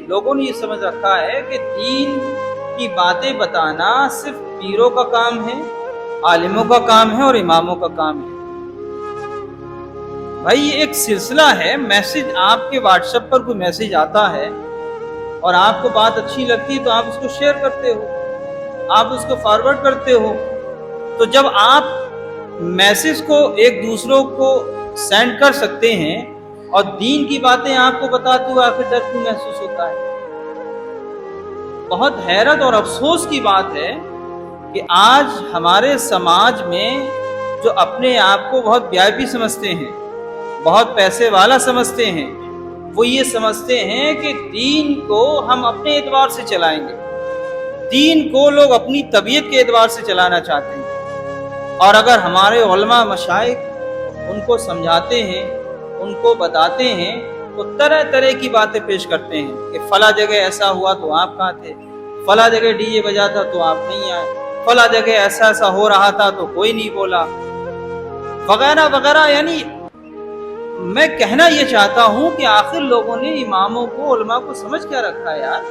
لوگوں نے یہ سمجھ رکھا ہے کہ دین کی باتیں بتانا صرف پیروں کا کام ہے، عالموں کا کام ہے اور اماموں کا کام ہے۔ بھائی یہ ایک سلسلہ ہے، میسج آپ کے واٹس ایپ پر کوئی میسج آتا ہے اور آپ کو بات اچھی لگتی ہے تو آپ اس کو شیئر کرتے ہو، آپ اس کو فارورڈ کرتے ہو۔ تو جب آپ میسج کو ایک دوسروں کو سینڈ کر سکتے ہیں اور دین کی باتیں آپ کو بتاتے ہوئے آخر ڈر کیوں محسوس ہوتا ہے؟ بہت حیرت اور افسوس کی بات ہے کہ آج ہمارے سماج میں جو اپنے آپ کو بہت وی آئی پی سمجھتے ہیں، بہت پیسے والا سمجھتے ہیں، وہ یہ سمجھتے ہیں کہ دین کو ہم اپنے اعتبار سے چلائیں گے، دین کو لوگ اپنی طبیعت کے اعتبار سے چلانا چاہتے ہیں۔ اور اگر ہمارے علماء مشائخ ان کو سمجھاتے ہیں، ان کو بتاتے ہیں تو طرح طرح کی باتیں پیش کرتے ہیں کہ فلاں جگہ ایسا ہوا تو آپ کہاں تھے، فلاں جگہ ڈی جے بجا تھا تو آپ نہیں آئے، فلاں جگہ ایسا ایسا ہو رہا تھا تو کوئی نہیں بولا، وغیرہ وغیرہ۔ یعنی میں کہنا یہ چاہتا ہوں کہ آخر لوگوں نے اماموں کو، علماء کو سمجھ کیا رکھا ہے یار؟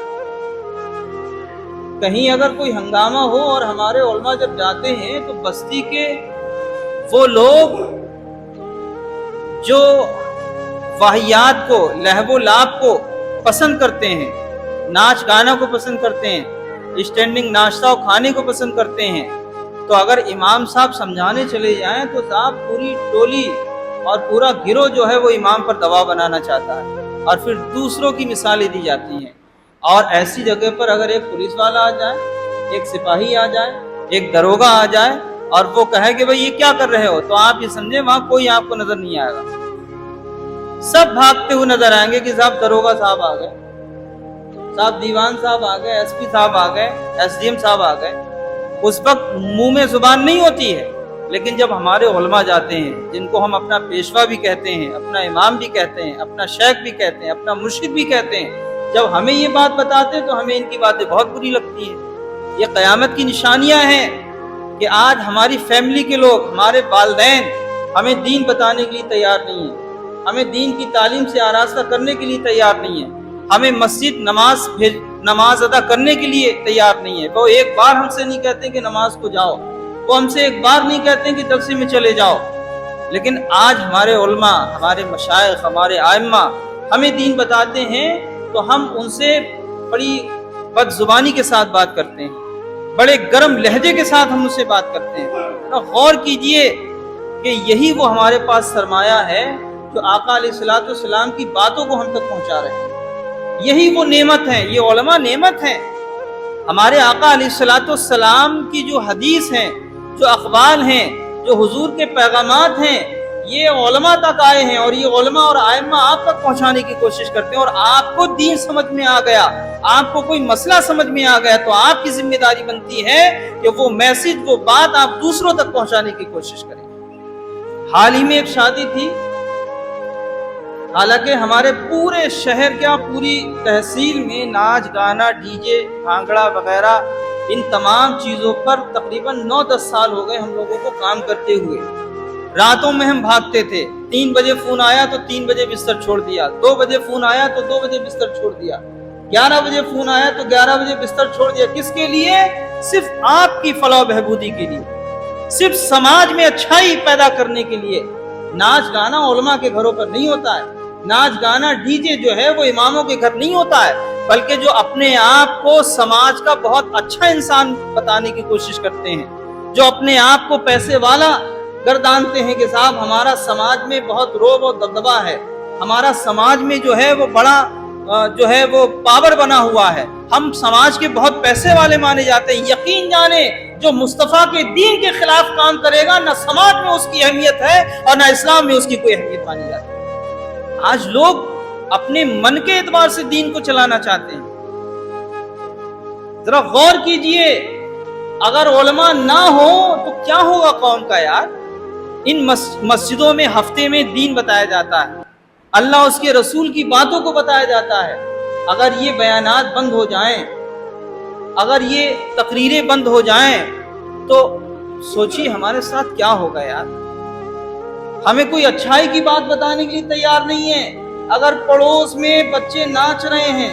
کہیں اگر کوئی ہنگامہ ہو اور ہمارے علماء جب جاتے ہیں تو بستی کے وہ لوگ جو واہیات کو، لہو و لعب کو پسند کرتے ہیں، ناچ گانا کو پسند کرتے ہیں، اسٹینڈنگ ناشتہ و کھانے کو پسند کرتے ہیں، تو اگر امام صاحب سمجھانے چلے جائیں تو صاحب پوری ٹولی اور پورا گروہ جو ہے وہ امام پر دباؤ بنانا چاہتا ہے اور پھر دوسروں کی مثالیں دی جاتی ہیں۔ اور ایسی جگہ پر اگر ایک پولیس والا آ جائے، ایک سپاہی آ جائے، ایک داروغہ آ جائے اور وہ کہے کہ بھئی یہ کیا کر رہے ہو، تو آپ یہ سمجھیں وہاں کوئی آپ کو نظر نہیں آئے گا، سب بھاگتے ہوئے نظر آئیں گے کہ صاحب داروغہ صاحب آ گئے، صاحب دیوان صاحب آ گئے، ایس پی صاحب آ گئے، ایس ڈی ایم صاحب آ گئے۔ اس وقت منہ میں زبان نہیں ہوتی ہے، لیکن جب ہمارے علماء جاتے ہیں جن کو ہم اپنا پیشوا بھی کہتے ہیں، اپنا امام بھی کہتے ہیں، اپنا شیخ بھی کہتے ہیں، اپنا مرشد بھی کہتے ہیں، جب ہمیں یہ بات بتاتے ہیں تو ہمیں ان کی باتیں بہت بری لگتی ہیں۔ یہ قیامت کی نشانیاں ہیں کہ آج ہماری فیملی کے لوگ، ہمارے والدین ہمیں دین بتانے کے لیے تیار نہیں ہیں، ہمیں دین کی تعلیم سے آراستہ کرنے کے لیے تیار نہیں ہیں، ہمیں مسجد نماز ادا کرنے کے لیے تیار نہیں ہے۔ وہ ایک بار ہم سے نہیں کہتے کہ نماز کو جاؤ، وہ ہم سے ایک بار نہیں کہتے کہ جلسے میں چلے جاؤ، لیکن آج ہمارے علماء، ہمارے مشائخ، ہمارے ائمہ ہمیں دین بتاتے ہیں تو ہم ان سے بڑی بد زبانی کے ساتھ بات کرتے ہیں، بڑے گرم لہجے کے ساتھ ہم ان سے بات کرتے ہیں۔ غور کیجئے کہ یہی وہ ہمارے پاس سرمایہ ہے جو آقا علیہ الصلوۃ والسلام کی باتوں کو ہم تک پہنچا رہے ہیں، یہی وہ نعمت ہے، یہ علماء نعمت ہیں۔ ہمارے آقا علیہ الصلوۃ والسلام کی جو حدیث ہیں، جو اقوال ہیں، جو حضور کے پیغامات ہیں، یہ علماء تک آئے ہیں اور یہ علماء اور ائمہ آپ تک پہنچانے کی کوشش کرتے ہیں۔ اور آپ کو دین سمجھ میں آ گیا، آپ کو کوئی مسئلہ سمجھ میں آ گیا تو آپ کی ذمہ داری بنتی ہے کہ وہ میسج، وہ بات آپ دوسروں تک پہنچانے کی کوشش کریں۔ حال ہی میں ایک شادی تھی، حالانکہ ہمارے پورے شہر کیا پوری تحصیل میں ناچ گانا، ڈی جے، بھانگڑا وغیرہ ان تمام چیزوں پر تقریباً 9-10 سال ہو گئے ہم لوگوں کو کام کرتے ہوئے۔ راتوں میں ہم بھاگتے تھے، 3 بجے فون آیا تو 3 بجے بستر چھوڑ دیا، 2 بجے فون آیا تو 2 بجے بستر چھوڑ دیا، 11 بجے فون آیا تو 11 بجے بستر چھوڑ دیا۔ کس کے لیے؟ صرف آپ کی فلاح و بہبودی کے لیے، صرف سماج میں اچھائی پیدا کرنے کے لیے۔ ناچ گانا علماء کے گھروں پر نہیں ہوتا ہے، ناچ گانا ڈی جے جو ہے وہ اماموں کے گھر نہیں ہوتا ہے، بلکہ جو اپنے آپ کو سماج کا بہت اچھا انسان بتانے کی کوشش کرتے ہیں، جو اپنے آپ کو پیسے والا گردانتے ہیں کہ صاحب ہمارا سماج میں بہت رعب و دبدبہ ہے، ہمارا سماج میں جو ہے وہ بڑا جو ہے وہ پاور بنا ہوا ہے، ہم سماج کے بہت پیسے والے مانے جاتے ہیں۔ یقین جانے جو مصطفیٰ کے دین کے خلاف کام کرے گا، نہ سماج میں اس کی اہمیت ہے اور نہ اسلام میں اس کی کوئی اہمیت مانی جاتی ہے۔ آج لوگ اپنے من کے اعتبار سے دین کو چلانا چاہتے ہیں۔ ذرا غور کیجئے، اگر علماء نہ ہو تو کیا ہوگا قوم کا یار؟ ان مسجدوں میں ہفتے میں دین بتایا جاتا ہے، اللہ اس کے رسول کی باتوں کو بتایا جاتا ہے۔ اگر یہ بیانات بند ہو جائیں، اگر یہ تقریریں بند ہو جائیں تو سوچیے ہمارے ساتھ کیا ہوگا یار؟ ہمیں کوئی اچھائی کی بات بتانے کے لیے تیار نہیں ہے۔ اگر پڑوس میں بچے ناچ رہے ہیں،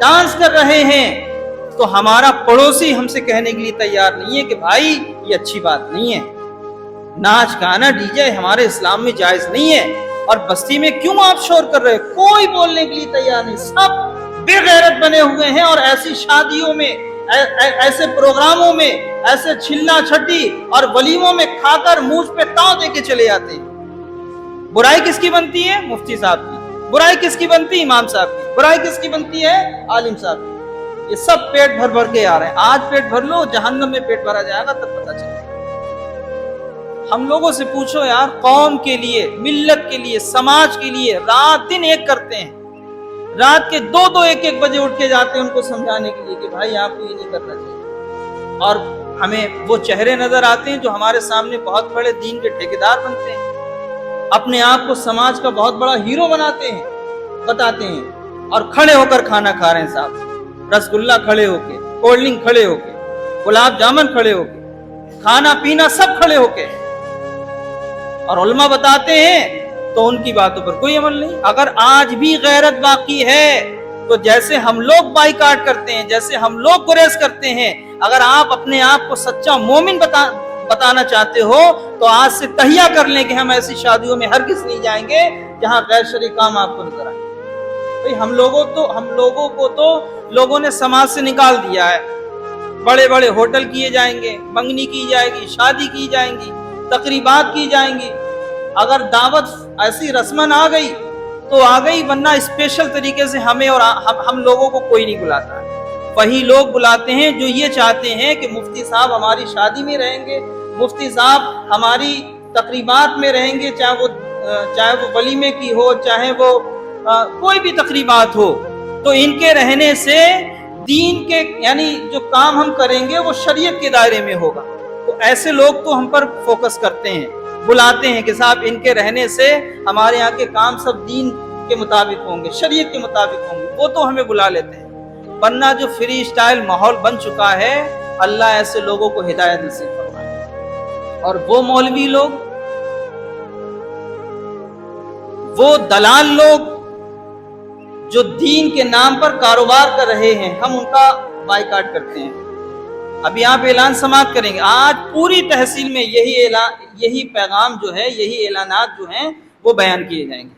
ڈانس کر رہے ہیں، تو ہمارا پڑوسی ہم سے کہنے کے لیے تیار نہیں ہے کہ بھائی یہ اچھی بات نہیں ہے، ناچ گانا ڈی جے ہمارے اسلام میں جائز نہیں ہے، اور بستی میں کیوں آپ شور کر رہے؟ کوئی بولنے کے لیے تیار نہیں، سب بے غیرت بنے ہوئے ہیں، اور ایسی شادیوں میں، ایسے پروگراموں میں، ایسے چھلنا چھٹی اور ولیموں میں کھا کر مونچھ پہ تاؤ دے کے چلے جاتے ہیں۔ برائی کس کی بنتی ہے؟ مفتی صاحب کی۔ برائی کس کی بنتی ہے؟ امام صاحب کی۔ برائی کس کی بنتی ہے؟ عالم صاحب کی۔ یہ سب پیٹ بھر بھر کے آ رہے ہیں، آج پیٹ بھر لو، جہنم میں پیٹ بھرا جائے گا تب پتہ چلے گا۔ ہم لوگوں سے پوچھو یار، قوم کے لیے، ملت کے لیے، سماج کے لیے رات دن ایک کرتے ہیں، رات کے 2-2 1-1 بجے اٹھ کے جاتے ہیں ان کو سمجھانے کے لیے کہ بھائی آپ کو یہ نہیں کرنا چاہیے، اور ہمیں وہ چہرے نظر آتے ہیں جو ہمارے سامنے بہت بڑے دین کے ٹھیکیدار بنتے ہیں، اپنے آپ کو سماج کا بہت بڑا ہیرو بتاتے ہیں، اور کھڑے ہو کر کھانا کھا رہے ہیں صاحب، رسگلہ کھڑے ہو کے، کولڈ ڈرنک کھڑے ہو کے، گلاب جامن کھڑے ہو کے، کھانا پینا سب کھڑے ہو کے، اور علماء بتاتے ہیں تو ان کی باتوں پر کوئی عمل نہیں۔ اگر آج بھی غیرت باقی ہے تو جیسے ہم لوگ بائیکاٹ کرتے ہیں، جیسے ہم لوگ گریز کرتے ہیں، اگر آپ اپنے آپ کو سچا مومن بتانا چاہتے ہو تو آج سے تہیہ کر لیں کہ ہم ایسی شادیوں میں ہرگز نہیں جائیں گے جہاں غیر شرعی کام آپ کو نظر آئے۔ بھئی ہم لوگوں کو تو لوگوں نے سماج سے نکال دیا ہے، بڑے بڑے ہوٹل کیے جائیں گے، منگنی کی جائے گی، شادی کی جائیں گی، تقریبات کی جائیں گی، اگر دعوت ایسی رسمن آ گئی تو آ گئی، ورنہ اسپیشل طریقے سے ہمیں اور ہم لوگوں کو کوئی نہیں بلاتا ہے۔ وہی لوگ بلاتے ہیں جو یہ چاہتے ہیں کہ مفتی صاحب ہماری شادی میں رہیں گے، مفتی صاحب ہماری تقریبات میں رہیں گے، چاہے وہ ولیمے کی ہو، چاہے وہ کوئی بھی تقریبات ہو، تو ان کے رہنے سے دین کے یعنی جو کام ہم کریں گے وہ شریعت کے دائرے میں ہوگا۔ تو ایسے لوگ تو ہم پر فوکس کرتے ہیں، بلاتے ہیں کہ صاحب ان کے رہنے سے ہمارے یہاں کے کام سب دین کے مطابق ہوں گے، شریعت کے مطابق ہوں گے، وہ تو ہمیں بلا لیتے ہیں۔ ورنہ جو فری اسٹائل ماحول بن چکا ہے، اللہ ایسے لوگوں کو ہدایت نصیب فرمائے۔ اور وہ مولوی لوگ، وہ دلال لوگ جو دین کے نام پر کاروبار کر رہے ہیں، ہم ان کا بائیکاٹ کرتے ہیں۔ ابھی آپ اعلان سماعت کریں گے، آج پوری تحصیل میں یہی پیغام جو ہے، یہی اعلانات جو ہیں وہ بیان کیے جائیں گے۔